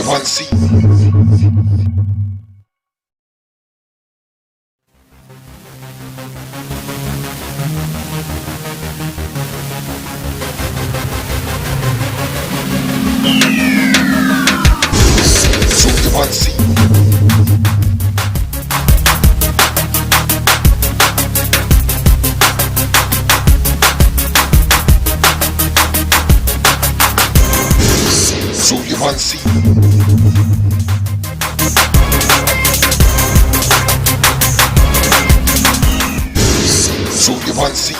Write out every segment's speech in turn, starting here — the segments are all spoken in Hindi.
Suryavanshi. Suryavanshi. Suryavanshi. Suryavanshi.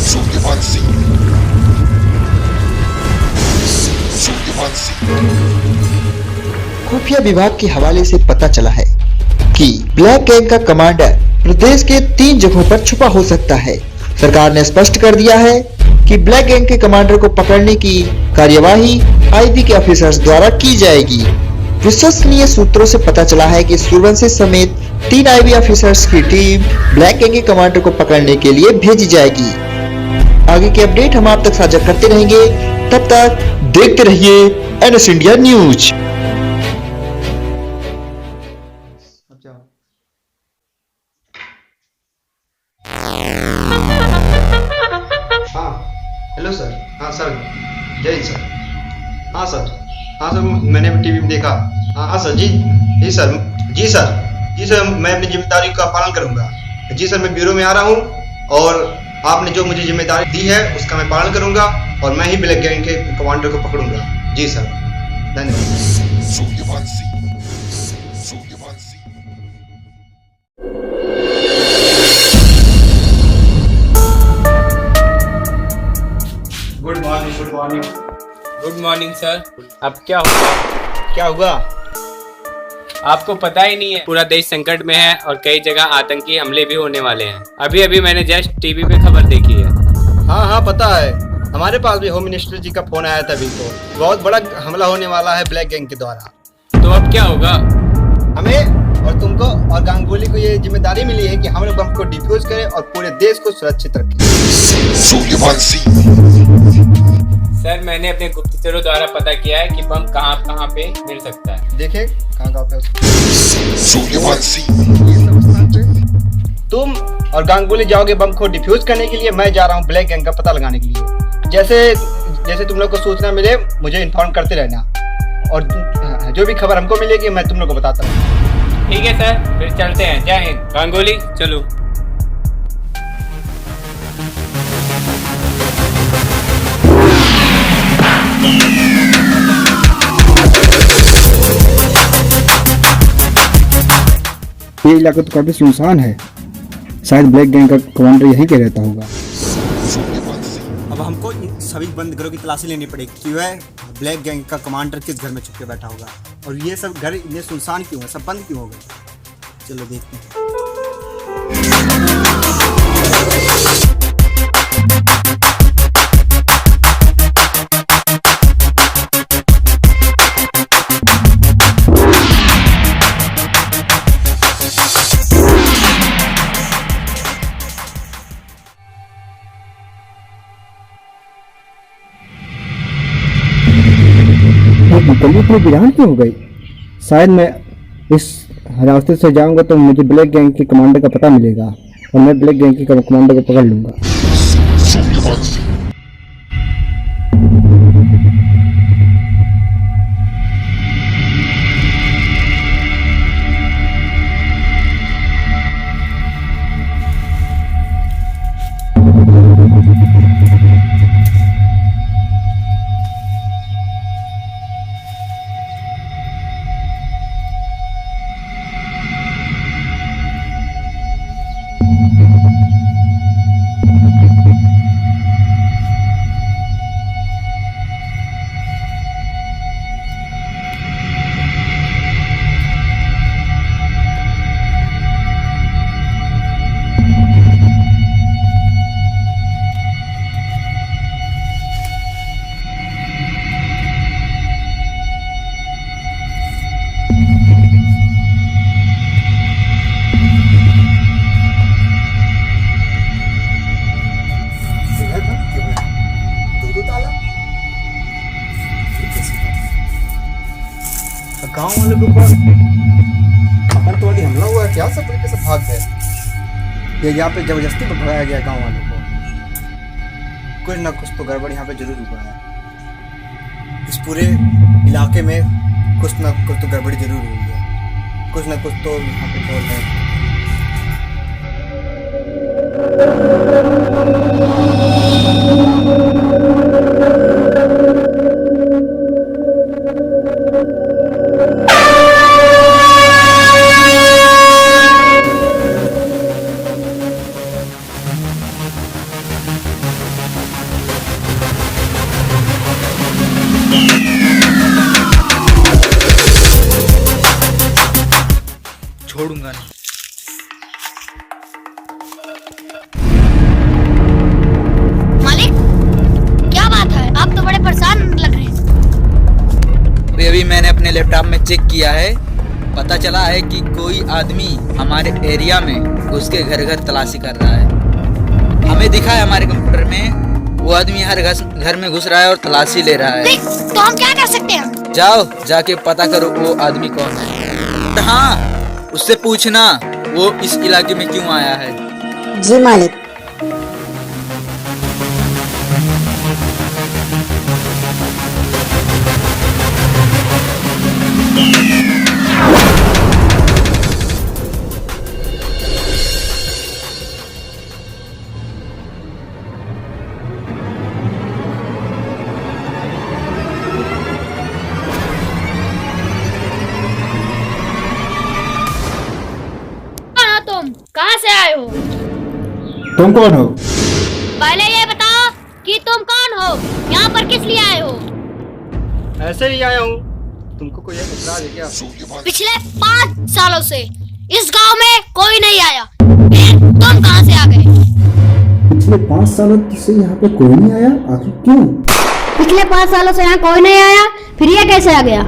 Suryavanshi. Suryavanshi. खुफिया विभाग के हवाले से पता चला है कि ब्लैक गैंग का कमांडर प्रदेश के 3 जगहों पर छुपा हो सकता है। सरकार ने स्पष्ट कर दिया है कि ब्लैक गैंग के कमांडर को पकड़ने की कार्यवाही आईबी के ऑफिसर्स द्वारा की जाएगी। विश्वसनीय सूत्रों से पता चला है कि सूर्यवंशी समेत 3 आईबी ऑफिसर्स की टीम ब्लैक गैंग के कमांडर को पकड़ने के लिए भेजी जाएगी। आगे के अपडेट हम आप तक साझा करते रहेंगे। तब तक देखते रहिए NS India news. Hello sir. हाँ सर, जय सर। हाँ सर, हाँ सर, मैंने टीवी में देखा। हाँ सर, जी सर, जी सर, जी सर, मैं अपनी जिम्मेदारी का पालन करूंगा। जी सर, मैं ब्यूरो में आ रहा हूँ और आपने जो मुझे जिम्मेदारी दी है उसका मैं पालन करूंगा और मैं ही ब्लैक गैंग के कमांडर को पकड़ूंगा। जी सर, धन्यवाद। Suryavanshi. Suryavanshi. Good morning, good morning. Good morning sir. अब क्या होगा? क्या हुआ? आपको पता ही नहीं है, पूरा देश संकट में है और कई जगह आतंकी हमले भी होने वाले हैं। अभी अभी मैंने जस्ट टीवी पे खबर देखी है। हाँ हाँ, पता है। हमारे पास भी होम मिनिस्टर जी का फोन आया था अभी। तो बहुत बड़ा हमला होने वाला है ब्लैक गैंग के द्वारा। तो अब क्या होगा? हमें और तुमको और गांगुली को ये जिम्मेदारी मिली है कि हम लोग बम को डिफ्यूज करें और पूरे देश को सुरक्षित रखें। Suryavanshi. सर, मैंने अपने गुप्तचरों द्वारा पता किया है कि बम कहाँ कहाँ पे मिल सकता है। देखे कहाँ पे Suryavanshi. तुम और गांगुली जाओगे बम को डिफ्यूज करने के लिए। मैं जा रहा हूँ ब्लैक गैंग का पता लगाने के लिए। जैसे तुम लोग को सूचना मिले मुझे इन्फॉर्म करते रहना और जो भी खबर हमको मिलेगी मैं तुम लोग को बताता हूँ। ठीक है सर, फिर चलते हैं। जय हिंद। गांगुली चलो। ये इलाका तो काफी सुनसान है। शायद ब्लैक गैंग का कमांडर यहीं के रहता होगा। अब हमको इन सभी बंद घरों की तलाशी लेनी पड़ेगी कि वह ब्लैक गैंग का कमांडर किस घर में छुप के बैठा होगा और ये सब घर इतने सुनसान क्यों है, सब बंद क्यों हो गए। चलो देखते हैं। गली इतनी वीरान क्यों हो गई? शायद मैं इस रास्ते से जाऊंगा तो मुझे ब्लैक गैंग के कमांडर का पता मिलेगा और मैं ब्लैक गैंग के कमांडर को पकड़ लूंगा। Suryavanshi. गांव वाले के ऊपर आतंकवादी हमला हुआ है क्या? सब तरीके से भाग गए। ये यहाँ पे जबरदस्ती भगाया गया गांव वालों को। कुछ ना कुछ तो गड़बड़ यहाँ पे जरूर हुआ है। इस पूरे इलाके में कुछ ना कुछ तो गड़बड़ी जरूर हुई है। कुछ ना कुछ तो यहाँ पे बोल रहे हैं। छोड़ूंगा नहीं। मालिक, क्या बात है? आप तो बड़े परेशान लग रहे हैं। अभी मैंने अपने लैपटॉप में चेक किया है, पता चला है कि कोई आदमी हमारे एरिया में उसके घर घर तलाशी कर रहा है। हमें दिखा है हमारे कंप्यूटर में वो आदमी हर घर में घुस रहा है और तलाशी ले रहा है। तो हम क्या कर सकते हैं? जाओ जाके पता करो वो आदमी कौन है। हाँ, उससे पूछना वो इस इलाके में क्यों आया है। जी मालिक। तुम कहाँ से आए हो? तुम कौन हो? पहले ये बताओ कि तुम कौन हो, यहाँ पर किस लिए आए हो? ऐसे ही आया हूँ। तुमको कोई ऐतराज है क्या? पिछले 5 सालों से इस गांव में कोई नहीं आया, फिर तुम कहाँ से आ गए? पिछले 5 सालों से यहाँ पे कोई नहीं आया, आखिर क्यों? पिछले 5 सालों से यहाँ कोई नहीं आया, फिर ये कैसे आ गया?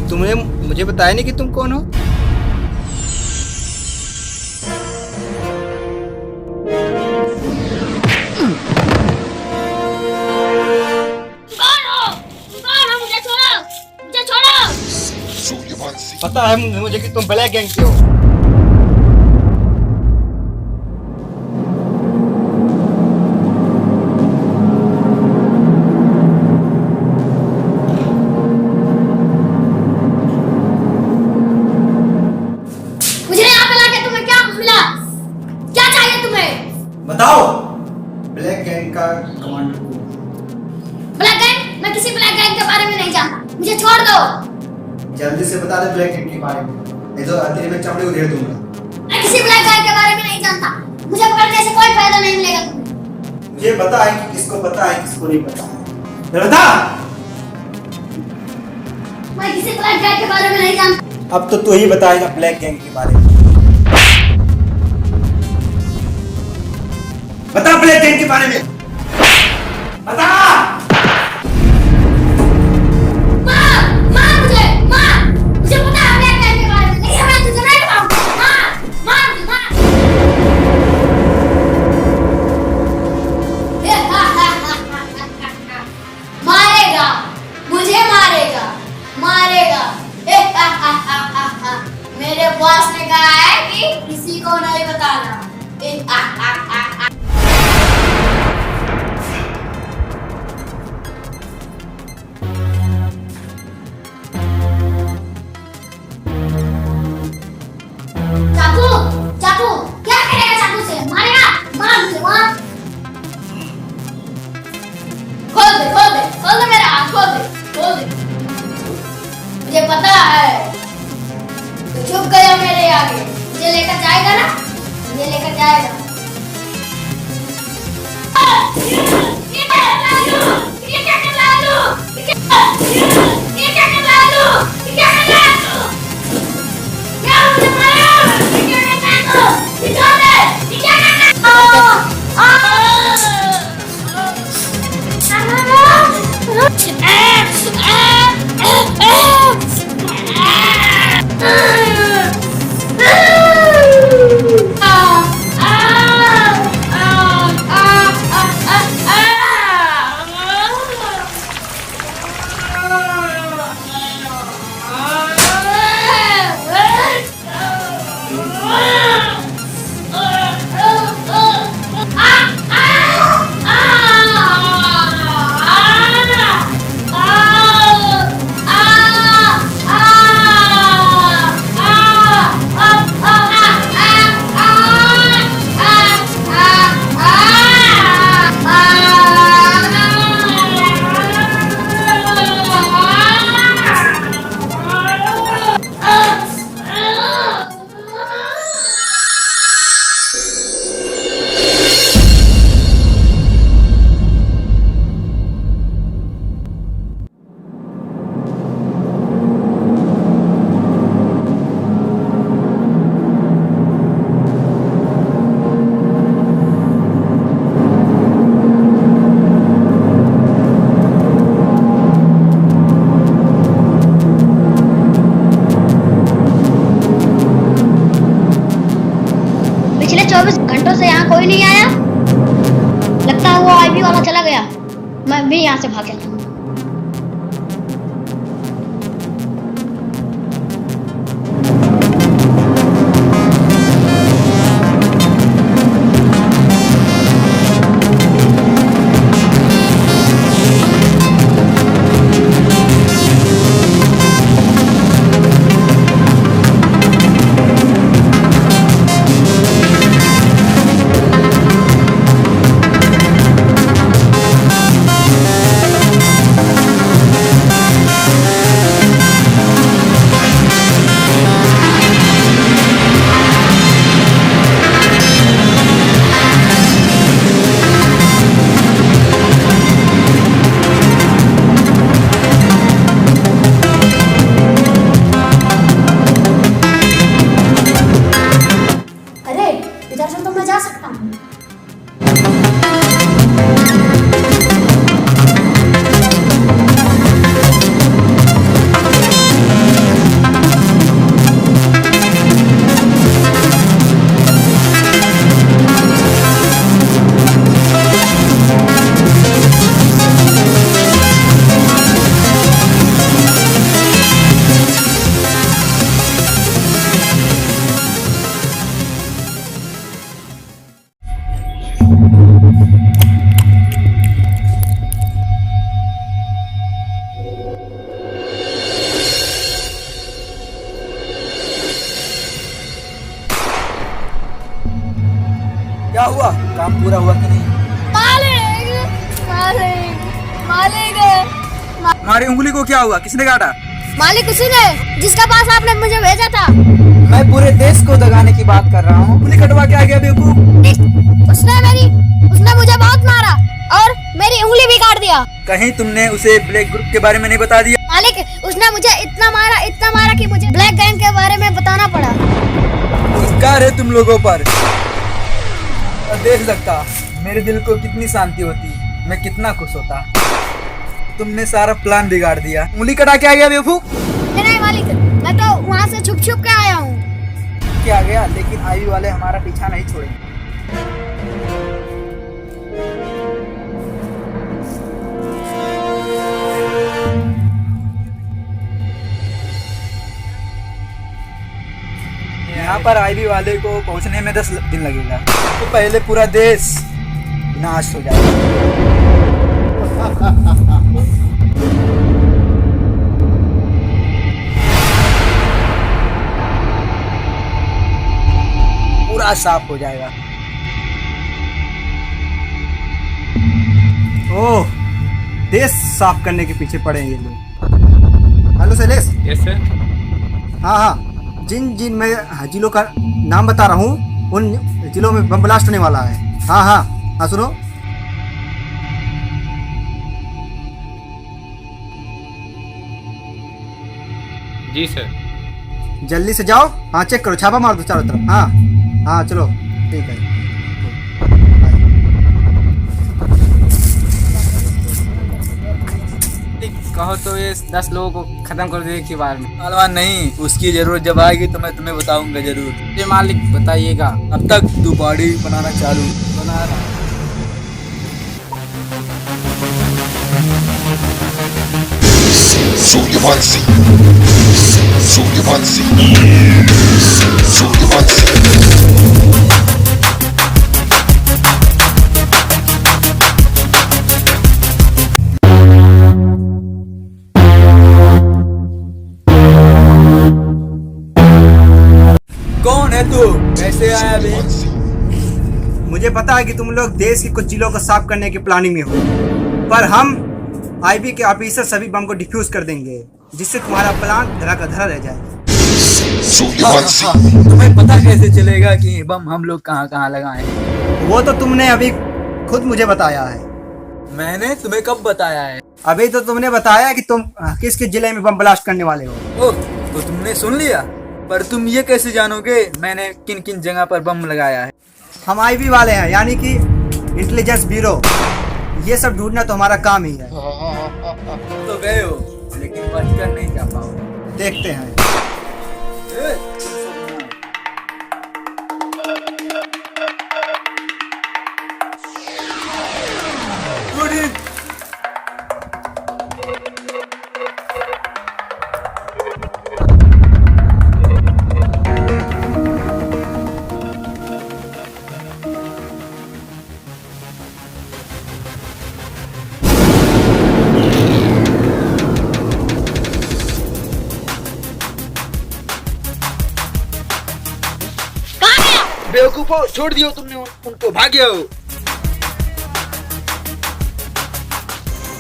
तुमने मुझे बताया नहीं कि तुम कौन हो? पता है मुझे कि तुम ब्लैक गैंग के हो। मुझे यहाँ पे लाके तुम्हें क्या मिला? क्या चाहिए तुम्हें? बताओ ब्लैक गैंग का कमांडर कौन? Black gang? मैं किसी ब्लैक गैंग के बारे में नहीं जानता, मुझे छोड़ दो। जल्दी से बता दे ब्लैक गैंग के बारे में, नहीं तो तेरे में चमड़ी उधेड़ दूंगा। मैं किसी ब्लैक गैंग के बारे में नहीं जानता, मुझे पकड़ने से कोई फायदा नहीं मिलेगा तुम्हें। मुझे पता है कि किसको पता है किसको नहीं पता है। बता। मैं किसी ब्लैक गैंग के बारे में नहीं जानता। अब तो तू ही बताएगा ब्लैक गैंग के बारे में। बता ब्लैक गैंग के बारे में, बता। मुझे पता है ब्लैक गैंग के बारे में, नहीं मैं तुझे नहीं बताऊंगा। मार मारेगा, मुझे मारेगा। मेरे बॉस ने कहा है कि किसी को नहीं बताना। चाकू क्या करेगा? चाकू से मारेगा? मार मुझे, मार। खोल दे मेरा हाथ, खोल दे। मुझे पता है तो चुप गया मेरे आगे। मुझे लेकर जाएगा ना? मुझे लेकर जाएगा। 24 घंटों से यहाँ कोई नहीं आया। लगता है वो आईबी वाला चला गया। मैं भी यहाँ से भाग जाता हूँ। इधर से तो मैं जा सकता हूँ। क्या हुआ? काम पूरा हुआ कि नहीं? हमारी उंगली को क्या हुआ? किसने काटा? मालिक उसी ने जिसका पास आपने मुझे भेजा था। मैं पूरे देश को दगाने की बात कर रहा हूँ। उंगली कटवा के आ गया बेवकूफ। उसने मुझे बहुत मारा और मेरी उंगली भी काट दिया। कहीं तुमने उसे ब्लैक ग्रुप के बारे में नहीं बता दिया? मालिक उसने मुझे इतना मारा कि मुझे ब्लैक गैंग के बारे में बताना पड़ा। धिक्कार है तुम लोगों पर। और देख सकता मेरे दिल को कितनी शांति होती, मैं कितना खुश होता। तुमने सारा प्लान बिगाड़ दिया। उंगली कटा के आ गया बेवकूफ। नहीं मालिक, मैं तो वहाँ से छुप के आया हूँ। क्या गया, लेकिन आईवी वाले हमारा पीछा नहीं छोड़ेंगे। यहाँ पर आईवी वाले को पहुँचने में 10 दिन लगेगा, तो पहले पूरा देश नाश हो जाएगा। पूरा साफ हो जाएगा। ओह, देश साफ करने के पीछे पड़े हैं ये लोग। हेलो शैलेश। Yes sir. हाँ हाँ, जिन मैं जिलों का नाम बता रहा हूँ उन जिलों में बम ब्लास्ट होने वाला है। हाँ हाँ हाँ, सुनो। जी सर। जल्दी से जाओ। हाँ, चेक करो, छापा मार दो चारों तरफ। हाँ हाँ, चलो ठीक है। कहो तो ये 10 लोगों को खत्म कर दे की बार में। मालवान नहीं, उसकी जरूरत जब आएगी तो मैं तुम्हें बताऊंगा जरूर। ये मालिक बताइएगा। अब तक तू बॉडी बनाना चालू बना रहा। सूर्यवंशी सूर्यवंशी सूर्यवंशी। कौन है तू? कैसे आया अभी? मुझे पता है कि तुम लोग देश के कुछ जिलों को साफ करने की प्लानिंग में हो, पर हम आईबी के ऑफिसर सभी बम को डिफ्यूज कर देंगे, जिससे तुम्हारा प्लान धरा का धरा रह जाएगा। तुम्हें पता कैसे चलेगा कि बम हम लोग कहाँ कहाँ लगाए? वो तो तुमने अभी खुद मुझे बताया है। मैंने तुम्हें कब बताया है? अभी तो तुमने बताया कि तुम किस किस जिले में बम ब्लास्ट करने वाले हो। ओह, तो तुमने सुन लिया। पर तुम ये कैसे जानोगे मैंने किन किन जगह पर बम लगाया है? हम आईबी वाले हैं, यानी कि इंटेलिजेंस ब्यूरो। ये सब ढूंढना तो हमारा काम ही है। तो गए हो, लेकिन बचकर नहीं जा पाओगे। देखते हैं। देखो छोड़ दियो तुमने उनको, भाग्यो।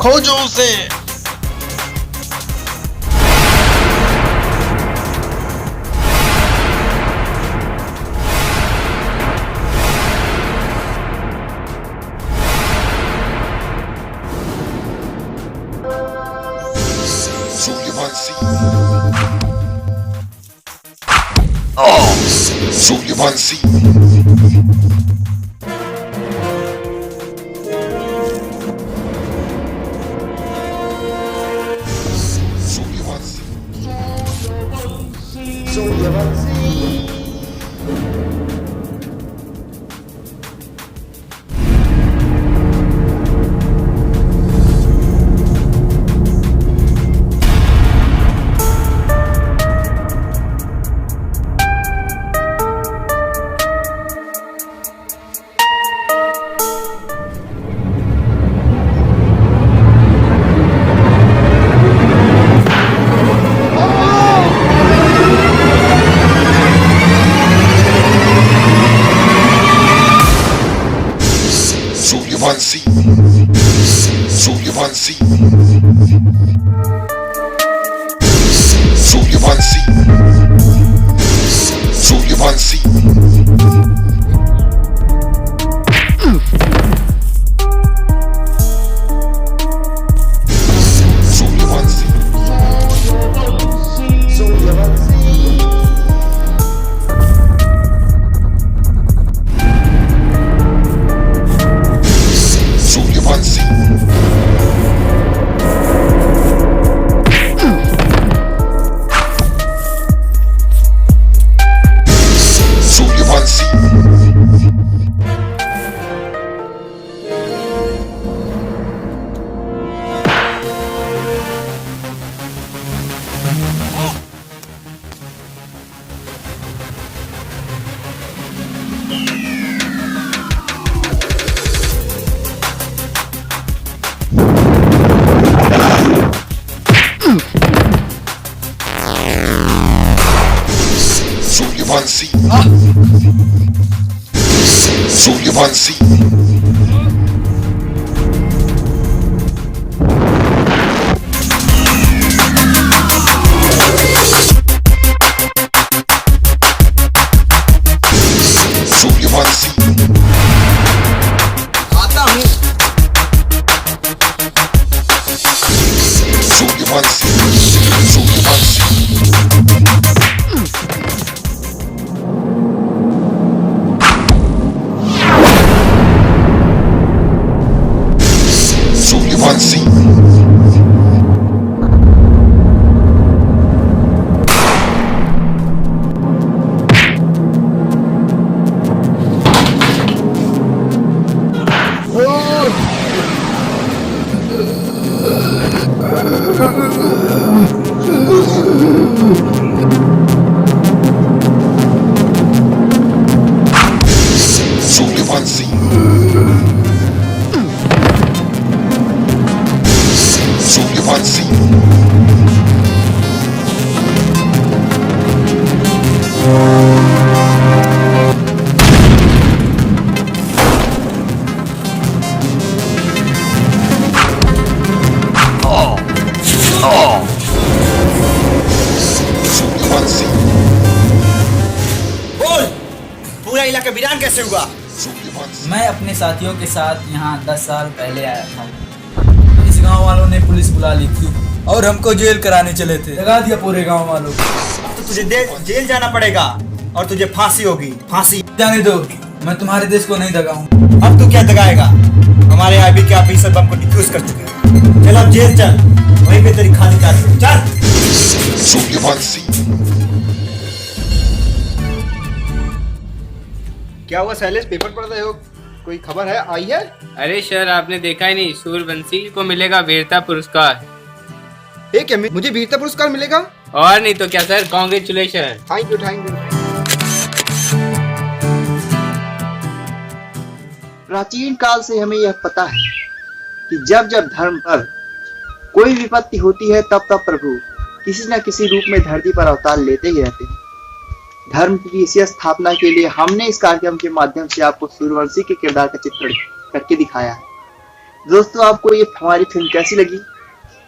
खोजो उसे। सूर्यवंशी। सूर्यवंशी। सूर्यवंशी। सूर्यवंशी। सूर्यवंशी। सूर्यवंशी। सूर्यवंशी। सूर्यवंशी। सूर्यवंशी। सूर्यवंशी। सूर्यवंशी। सूर्यवंशी। आता हूँ। सूर्यवंशी। सूर्यवंशी। सूर्यवंशी। सूर्यवंशी। सूर्यवंशी। सूर्यवंशी। बोल, पूरा इलाका वीरान कैसे हुआ? सूर्यवंशी। मैं अपने साथियों के साथ यहाँ 10 साल पहले आया था। इस गांव वालों ने पुलिस बुला ली थी और हमको जेल कराने चले थे। लगा दिया पूरे गांव वालों को। अब तो तुझे जेल जाना पड़ेगा और तुझे फांसी होगी। फांसी। जाने दो, मैं तुम्हारे देश को नहीं दगाऊं। अब तू क्या दगाएगा? हमारे आईबी के ऑफिसर बम को डिफ्यूज कर चुके हैं। चल अब जेल चल, वहीं पे तेरी खाली कार चल। सूर्यवंशी। क्या हुआ शैलेश, पेपर पढ़ रहे हो? कोई खबर है आई है? अरे सर, आपने देखा ही नहीं, सूर्यवंशी को मिलेगा वीरता पुरस्कार। ये क्या मुझे वीरता पुरस्कार मिलेगा? और नहीं तो क्या sir, congratulation. Thank you thank you. प्राचीन काल से हमें यह पता है कि जब जब धर्म पर कोई विपत्ति होती है तब तब प्रभु किसी न किसी रूप में धरती पर अवतार लेते ही रहते हैं। धर्म की इसी स्थापना के लिए हमने इस कार्यक्रम के माध्यम से आपको सूर्यवंशी के किरदार का चित्रण करके दिखाया है। दोस्तों, आपको ये हमारी फिल्म कैसी लगी,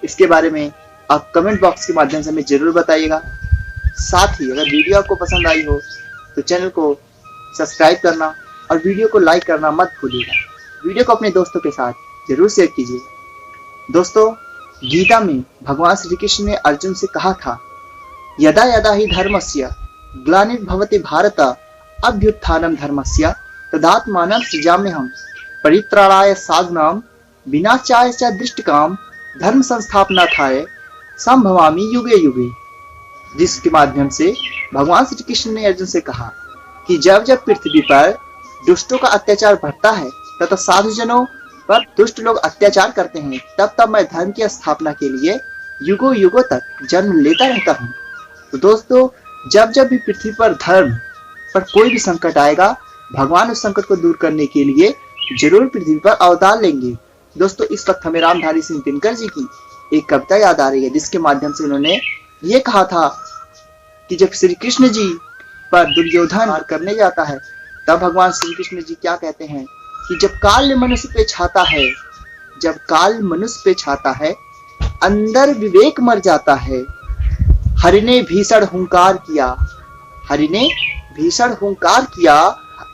इसके बारे में आप कमेंट बॉक्स के माध्यम से हमें जरूर बताइएगा। साथ ही अगर वीडियो आपको पसंद आई हो तो चैनल को सब्सक्राइब करना और वीडियो को लाइक करना मत भूलिएगा। वीडियो को अपने दोस्तों के साथ जरूर शेयर कीजिए। दोस्तों, गीता में भगवान श्री कृष्ण ने अर्जुन से कहा था, यदा यदा ही धर्मस्य ग्लानिर्भवति भारत अभ्युत्थानं धर्मस्य तदात्मानं सृजाम्यहम् परित्राणाय साधूनां विनाशाय च दुष्टकाम धर्म संस्थापनार्थाय संभवामि युगे युगे। जिसके माध्यम से भगवान श्री कृष्ण ने अर्जुन से कहा कि जब जब पृथ्वी पर दुष्टों का अत्याचार बढ़ता है तथा साधुजनों पर दुष्ट लोग अत्याचार करते हैं, तब तब मैं धर्म की स्थापना के लिए युगों युगों तक जन्म लेता रहता हूँ। तो दोस्तों, जब जब भी पृथ्वी पर धर्म पर कोई भी संकट आएगा, भगवान उस संकट को दूर करने के लिए जरूर पृथ्वी पर अवतार लेंगे। दोस्तों, इस वक्त हमें रामधारी सिंह दिनकर जी की एक कविता याद आ रही है, जिसके माध्यम से उन्होंने ये कहा था कि जब श्री कृष्ण जी पर दुर्योधन करने जाता है, तब भगवान श्री कृष्ण जी क्या कहते हैं कि जब काल मनुष्य पे छाता है, जब काल मनुष्य पे छाता है, अंदर विवेक मर जाता है। हरि ने भीषण हुंकार किया, हरि ने भीषण हुंकार किया,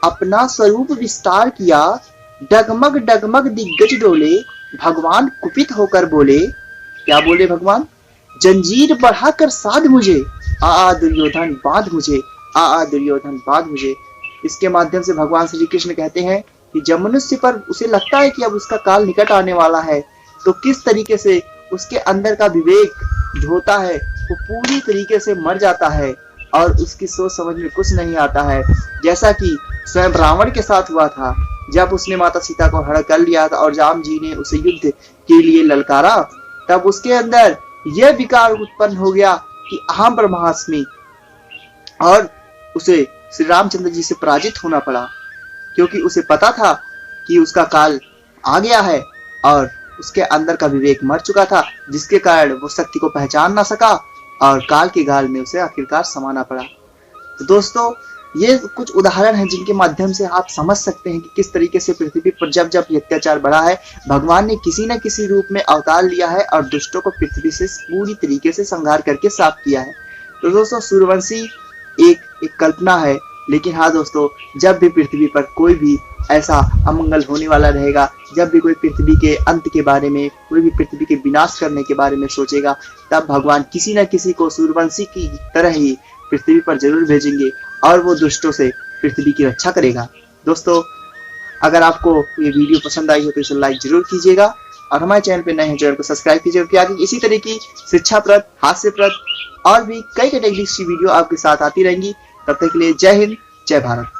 अपना स्वरूप विस्तार किया। डगमग डगमग दिग्गज डोले, भगवान कुपित होकर बोले। क्या बोले भगवान? जंजीर बढ़ाकर साध मुझे, आ दुर्योधन बांध मुझे, आ दुर्योधन बांध मुझे। इसके माध्यम से भगवान श्री कृष्ण कहते हैं कि जब मनुष्य पर उसे लगता है कि अब उसका काल निकट आने वाला है, तो किस तरीके से उसके अंदर का विवेक जो होता है वो पूरी तरीके से मर जाता है और उसकी सोच समझ में कुछ नहीं आता है। जैसा कि स्वयं रावण के साथ हुआ था, जब उसने माता सीता को हरण कर लिया था और राम जी ने उसे युद्ध के लिए ललकारा, तब उसके अंदर यह विकार उत्पन्न हो गया कि अहम ब्रह्मास्मि, और उसे श्री रामचंद्र जी से पराजित होना पड़ा, क्योंकि उसे पता था कि उसका काल आ गया है और उसके अंदर का विवेक मर चुका था, जिसके कारण वो शक्ति को पहचान ना सका और काल के गाल में उसे आखिरकार समाना पड़ा। तो दोस्तों, ये कुछ उदाहरण हैं जिनके माध्यम से आप समझ सकते हैं कि किस तरीके से पृथ्वी पर जब जब अत्याचार बढ़ा है, भगवान ने किसी न किसी रूप में अवतार लिया है और दुष्टों को पृथ्वी से पूरी तरीके से संहार करके साफ किया है। तो दोस्तों, सूर्यवंशी एक कल्पना है, लेकिन हाँ दोस्तों, जब भी पृथ्वी पर कोई भी ऐसा अमंगल होने वाला रहेगा, जब भी कोई पृथ्वी के अंत के बारे में, कोई भी पृथ्वी के विनाश करने के बारे में सोचेगा, तब भगवान किसी न किसी को सूर्यवंशी की तरह ही पृथ्वी पर जरूर भेजेंगे और वो दुष्टों से पृथ्वी की रक्षा करेगा। दोस्तों, अगर आपको ये वीडियो पसंद आई हो तो इसे लाइक जरूर कीजिएगा और हमारे चैनल पे नए हैं, चैनल को सब्सक्राइब कीजिएगा, क्योंकि आगे इसी तरह की शिक्षाप्रद, हास्यप्रद और भी कई कैटेगरी की वीडियो आपके साथ आती रहेंगी। तब तक के लिए जय हिंद, जय भारत।